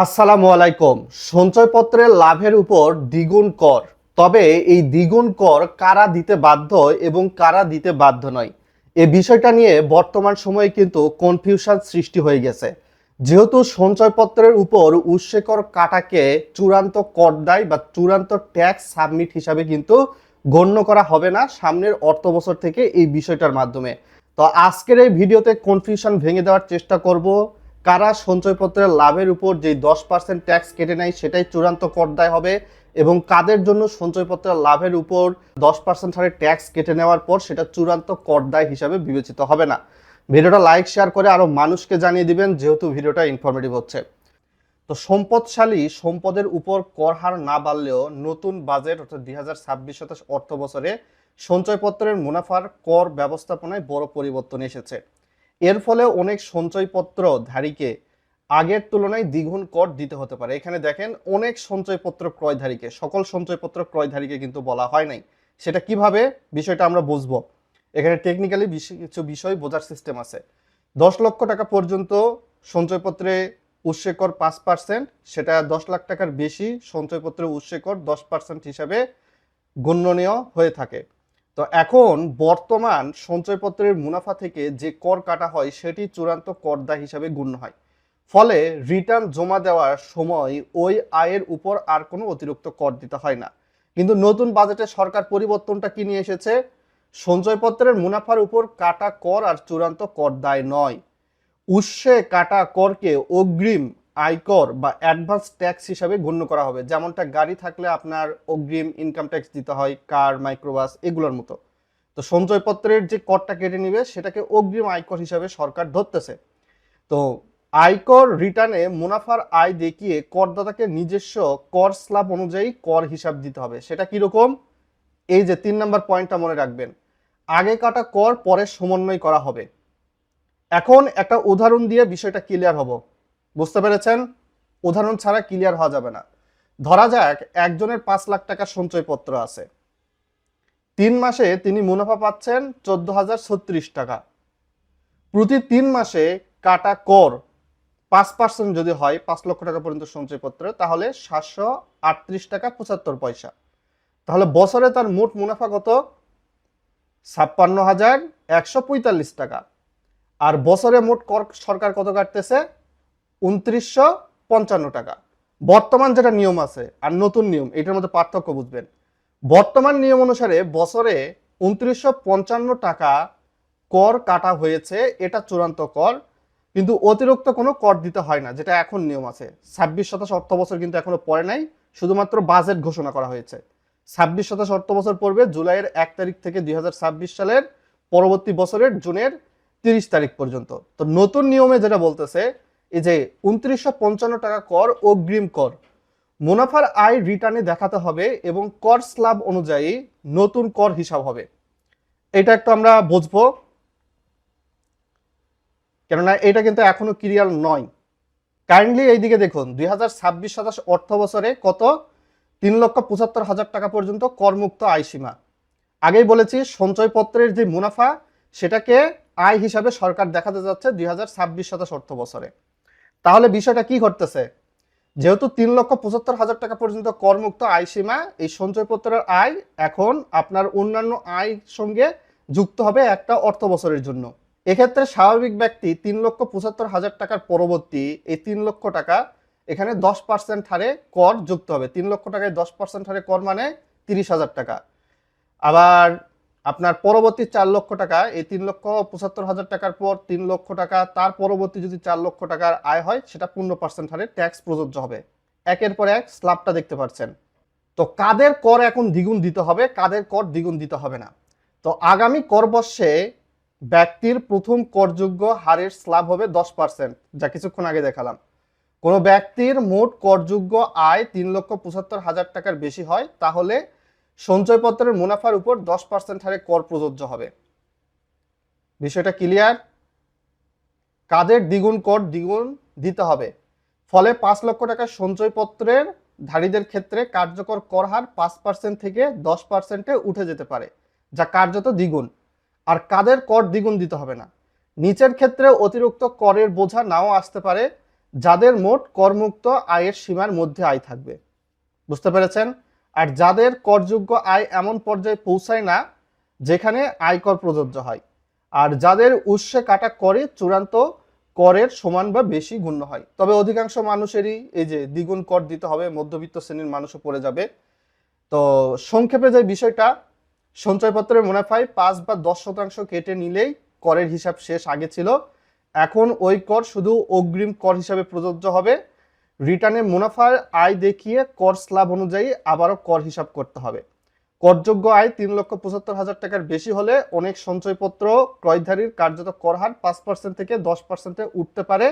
আসসালামু আলাইকুম। সঞ্চয়পত্রের লাভের উপর দ্বিগুণ কর, তবে এই দ্বিগুণ কর কারা দিতে বাধ্য এবং কারা দিতে বাধ্য নয়, এই বিষয়টা নিয়ে বর্তমান সময়ে কিন্তু কনফিউশন সৃষ্টি হয়ে গেছে। যেহেতু সঞ্চয়পত্রের উপর উৎসে কর কাটাকে চূড়ান্ত কর দায় বা চূড়ান্ত ট্যাক্স সাবমিট হিসাবে কিন্তু গণ্য করা হবে না সামনের অর্থ বছর থেকে এই বিষয়টার মাধ্যমে। তো আজকের এই ভিডিওতে কনফিউশন ভেঙে দেওয়ার চেষ্টা করব। কারা সঞ্চয়পত্রের লাভের উপর যে 10% ট্যাক্স কেটে নেয় সেটাই চূড়ান্ত কর দায় হবে, এবং কাদের জন্য সঞ্চয়পত্রের লাভের উপর 10% হারে ট্যাক্স কেটে নেওয়ার পর সেটা চূড়ান্ত কর দায় হিসাবে বিবেচিত হবে না। ভিডিওটা লাইক শেয়ার করে আরো মানুষকে জানিয়ে দিবেন, যেহেতু ভিডিওটা ইনফরমেটিভ হচ্ছে। তো সম্পদশালী সম্পদের উপর কর হার না বাড়লেও নতুন বাজেট অর্থাৎ 2026-27 অর্থ বছরে সঞ্চয়পত্রের মুনাফার কর ব্যবস্থাপনায় বড় পরিবর্তন এসেছে। এর ফলে অনেক সঞ্চয়পত্র ধারীকে আগের তুলনায় দ্বিগুণ কর দিতে হতে পারে। এখানে দেখেন, অনেক সঞ্চয়পত্র ক্রয়ধারীকে, সকল সঞ্চয়পত্র ক্রয়ধারীকে কিন্তু বলা হয় নাই। সেটা কিভাবে বিষয়টা আমরা বুঝবো, এখানে টেকনিক্যালি কিছু বিষয় বোঝার সিস্টেম আছে। 10 লক্ষ টাকা পর্যন্ত সঞ্চয়পত্রে উৎসে কর 5%, সেটা 10 লাখ টাকার বেশি সঞ্চয়পত্রে উৎসে কর 10% হিসাবে গণ্যনীয় হয়ে থাকে। তো এখন বর্তমান সঞ্চয়পত্রের মুনাফা থেকে যে কর কাটা হয় সেটি চূড়ান্ত কর দায় হিসাবে গণ্য হয়। ফলে রিটার্ন জমা দেওয়ার সময় ওই আয়ের উপর আর কোনো অতিরিক্ত কর দিতে হয় না। কিন্তু নতুন বাজেটে সরকার পরিবর্তনটা কি নিয়ে এসেছে? সঞ্চয়পত্রের মুনাফার উপর কাটা কর আর চূড়ান্ত কর দায় নয়, উৎসে কাটা করকে অগ্রিম আয়কর বা অ্যাডভান্স ট্যাক্স হিসাবে গণ্য করা হবে। যেমনটা গাড়ি থাকলে আপনার অগ্রিম ইনকাম ট্যাক্স দিতে হয়, কার, মাইক্রোবাস এগুলোর মতো। তো সঞ্চয়পত্রের যে করটা কেটে নিবে সেটাকে অগ্রিম আয়কর হিসাবে সরকার ধরতেছে। তো আয়কর রিটার্নে মুনাফার আয় দেখিয়ে করদাতাকে নিজস্ব কর স্ল্যাব অনুযায়ী কর হিসাব দিতে হবে। সেটা কিরকম? এই যে 3 নম্বর পয়েন্টটা মনে রাখবেন, আগে কাটা কর পরে সমন্বয় করা হবে। এখন একটা উদাহরণ দিয়ে বিষয়টা ক্লিয়ার হব, বুঝতে পেরেছেন? উদাহরণ ছাড়া ক্লিয়ার হওয়া যাবে না। ধরা যাক একজনের 5 লাখ টাকা সঞ্চয়পত্র আছে, 3 মাসে তিনি মুনাফা পাচ্ছেন 14,036 টাকা। প্রতি 3 মাসে কাটা কর 5% যদি হয় 5 লক্ষ টাকা পর্যন্ত সঞ্চয়পত্র, তাহলে 738 টাকা 75 পয়সা। তাহলে বছরে তার মোট মুনাফা কত? 56,145 টাকা। আর বছরে মোট কর সরকার কত কাটতেছে? 2955 টাকা। বর্তমান যেটা নিয়ম আছে আর নতুন নিয়ম, এটার মধ্যে পার্থক্য বুঝবেন। বর্তমান নিয়ম অনুসারে বছরে 2955 টাকা কর কাটা হয়েছে, এটা চূড়ান্ত কর, কিন্তু অতিরিক্ত কোনো কর দিতে হয় না, যেটা এখন নিয়ম আছে। 26-27 অর্থ বছর কিন্তু এখনো পড়ে নাই, শুধুমাত্র বাজেট ঘোষণা করা হয়েছে। 26-27 অর্থ বছর পড়বে জুলাইয়ের 1 তারিখ থেকে 2026 সালের পরবর্তী বছরের জুনের 30 তারিখ পর্যন্ত। তো নতুন নিয়মে যেটা বলতেছে, এই যে 2955 টাকা কর অগ্রিম কর মুনাফার আয় রিটার্নে দেখাতে হবে এবং কর স্ল্যাব অনুযায়ী নতুন কর হিসাব হবে। এটা একটু আমরা বুঝবো, কেননা এটা কিন্তু এখনো ক্লিয়ার নয়। কাইন্ডলি এইদিকে দেখুন, 2026-27 অর্থ বছরে কত? 3,75,000 টাকা পর্যন্ত করমুক্ত আয় সীমা। আগেই বলেছি সঞ্চয়পত্রের যে মুনাফা সেটাকে আয় হিসাবে সরকার দেখাতে যাচ্ছে 2026-27 অর্থ বছরে। তাহলে বিষয়টা কি ঘটতেছে? যেহেতু 3,75,000 টাকা পর্যন্ত করমুক্ত আয় সীমা, এই সঞ্চয়পত্রের আয় এখন আপনার অন্যান্য আয়ের সঙ্গে যুক্ত হবে একটা অর্থ বছরের জন্য। এক্ষেত্রে স্বাভাবিক ব্যক্তি 3,75,000 টাকার পরবর্তী এই 3 লক্ষ টাকা এখানে 10% হারে কর যুক্ত হবে। 3 লক্ষ টাকায় 10% হারে কর মানে 30,000 টাকা। আবার আপনার পরবর্তী 4 লক্ষ টাকা, এই 3,75,000 টাকার পর 3 লক্ষ টাকা, তার পরবর্তী যদি 4 লক্ষ টাকার আয় হয় সেটা 15% হারে ট্যাক্স প্রযোজ্য হবে। একের পর এক স্ল্যাবটা দেখতে পাচ্ছেন। তো কাদের কর এখন দ্বিগুণ দিতে হবে, কাদের কর দ্বিগুণ দিতে হবে না? তো আগামী করবর্ষে ব্যক্তির প্রথম করযোগ্য হারের স্ল্যাব হবে 10%, যা কিছুক্ষণ আগে দেখালাম। কোনো ব্যক্তির মোট করযোগ্য আয় 3,75,000 টাকার বেশি হয়, তাহলে সঞ্চয়পত্রের মুনাফার উপর 10% হারে কর প্রযোজ্য হবে। বিষয়টা ক্লিয়ার? কাদের দ্বিগুণ কর দ্বিগুণ দিতে হবে? ফলে 5 লক্ষ টাকার সঞ্চয়পত্রের ধারীদের ক্ষেত্রে কার্যকর কর হার 5% থেকে 10%-এ উঠে যেতে পারে, যা কার্যত দ্বিগুণ। আর কাদের কর দ্বিগুণ দিতে হবে না? নিচের ক্ষেত্রে অতিরিক্ত করের বোঝা নাও আসতে পারে, যাদের মোট করমুক্ত আয়ের সীমার মধ্যে আয় থাকবে। বুঝতে পেরেছেন? আর যাদের করযোগ্য আয় এমন পর্যায়ে পৌঁছায় না যেখানে আয়কর প্রযোজ্য হয়, আর যাদের উৎসে কাটা করে চূড়ান্ত করের সমান বা বেশি গণ্য হয়। তবে অধিকাংশ মানুষেরই এই যে দ্বিগুণ কর দিতে হবে, মধ্যবিত্ত শ্রেণীর মানুষও পড়ে যাবে। তো সংক্ষেপে যে বিষয়টা, সঞ্চয়পত্রের মুনাফায় ৫ বা ১০% কেটে নিলেই করের হিসাব শেষ আগে ছিল। এখন ওই কর শুধু অগ্রিম কর হিসাবে প্রযোজ্য হবে। রিটার্নে মুনাফার আয় দেখিয়ে কর স্ল্যাব অনুযায়ী আবারও কর হিসাব করতে হবে। করযোগ্য আয় ৩,৭৫,০০০ টাকার বেশি হলে অনেক সঞ্চয়পত্র ক্রয়ধারীর কার্যত কর হার ৫% থেকে ১০%-এ উঠতে পারে,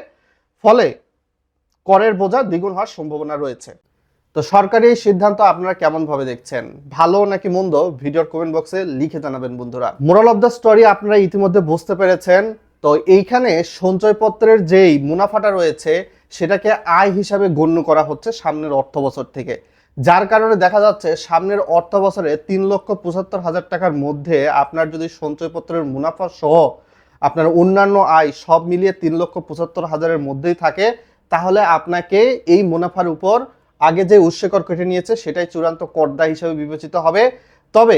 ফলে করের বোঝা দ্বিগুণ হওয়ার সম্ভাবনা রয়েছে। তো সরকারি এই সিদ্ধান্ত আপনারা কেমন ভাবে দেখছেন, ভালো নাকি মন্দ, ভিডিওর কমেন্ট বক্সে লিখে জানাবেন বন্ধুরা। মোরাল অফ দ্য স্টোরি আপনারা ইতিমধ্যে বুঝতে পেরেছেন। তো এইখানে সঞ্চয়পত্রের যেই মুনাফাটা রয়েছে সেটাকে আয় হিসাবে গণ্য করা হচ্ছে সামনের অর্থ বছর থেকে, যার কারণে দেখা যাচ্ছে সামনের অর্থ বছরে ৩,৭৫,০০০ টাকার মধ্যে আপনার যদি সঞ্চয়পত্রের মুনাফা সহ আপনার অন্যান্য আয় সব মিলিয়ে ৩,৭৫,০০০-এর মধ্যেই থাকে, তাহলে আপনাকে এই মুনাফার উপর আগে যে উৎসকর কেটে নিয়েছে সেটাই চূড়ান্ত করদায় হিসেবে বিবেচিত হবে। তবে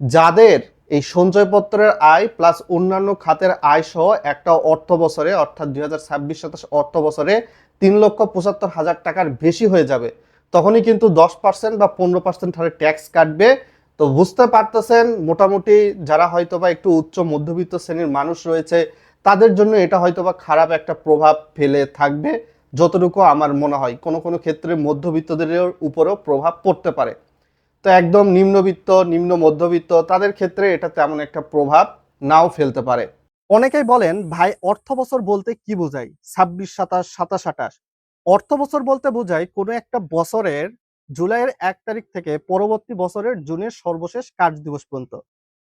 যাদের এই সঞ্চয়পত্রের আয় প্লাস অন্যান্য খাতের আয় সহ একটা অর্থ বছরে অর্থাৎ ২০২৬-২৭ অর্থ বছরে ৩,৭৫,০০০ টাকার বেশি হয়ে যাবে, তখনই কিন্তু 10% বা 15% হারে ট্যাক্স কাটবে। তো বুঝতে পারতেছেন মোটামুটি যারা হয়তোবা একটু উচ্চ মধ্যবিত্ত শ্রেণীর মানুষ রয়েছে তাদের জন্য এটা হয়তোবা খারাপ একটা প্রভাব ফেলে থাকবে। যতটুকু আমার মনে হয় কোনো কোনো ক্ষেত্রে মধ্যবিত্তদের উপরও প্রভাব পড়তে পারে। তো একদম নিম্নবিত্ত, নিম্ন মধ্যবিত্ত তাদের ক্ষেত্রে এটা তেমন একটা প্রভাব নাও ফেলতে পারে। অনেকেই বলেন ভাই অর্থ বছর বলতে কি বোঝায়? ২৬, ২৭, ২৭, ২৮। অর্থ বছর বলতে বোঝায় কোনো একটা বছরের জুলাইয়ের ১ তারিখ থেকে পরবর্তী বছরের জুনের সর্বশেষ কার্য দিবস পর্যন্ত।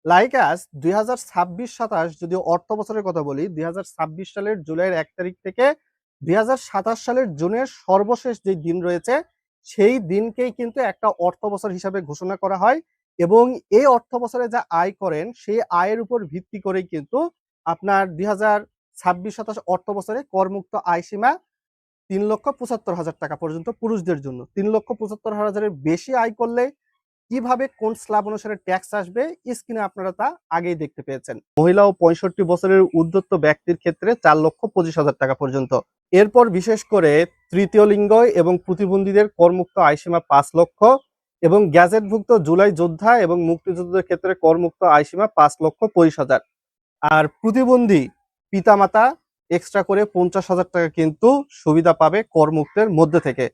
লাইক আস ২০২৬-২৭ যদি অর্থ বছরের কথা বলি, ২০২৬ সালের জুলাইয়ের ১ তারিখ থেকে ২০২৭ সালের জুনের সর্বশেষ যে দিন রয়েছে সেই দিনকেই কিন্তু একটা অর্থ বছর হিসাবে ঘোষণা করা হয়, এবং এই অর্থ বছরে যা আয় করেন সেই আয়ের উপর ভিত্তি করেই কিন্তু আপনার ২০২৬-২৭ অর্থ বছরে করমুক্ত আয় সীমা ৩,৭৫,০০০ টাকা পর্যন্ত পুরুষদের জন্য। ৩,৭৫,০০০-এর বেশি আয় করলে কিভাবে কোন স্ল্যাব অনুসারে ট্যাক্স আসবে স্ক্রিনে আপনারা তা আগেই দেখতে পেয়েছেন। মহিলা ও ৬৫ বছরের উর্ধ্বত ব্যক্তির ক্ষেত্রে ৪,২৫,০০০ টাকা পর্যন্ত। এরপর বিশেষ করে তৃতীয় লিঙ্গ এবং প্রতিবন্ধীদের করমুক্ত আয়সীমা ৫ লক্ষ, এবং গ্যাজেটভুক্ত জুলাই যোদ্ধা এবং মুক্তিযোদ্ধাদের ক্ষেত্রে করমুক্ত আয়সীমা ৫,২৫,০০০। আর প্রতিবন্ধী পিতামাতা এক্সট্রা করে ৫০,০০০ টাকা কিন্তু সুবিধা পাবে করমুক্তের মধ্যে থেকে।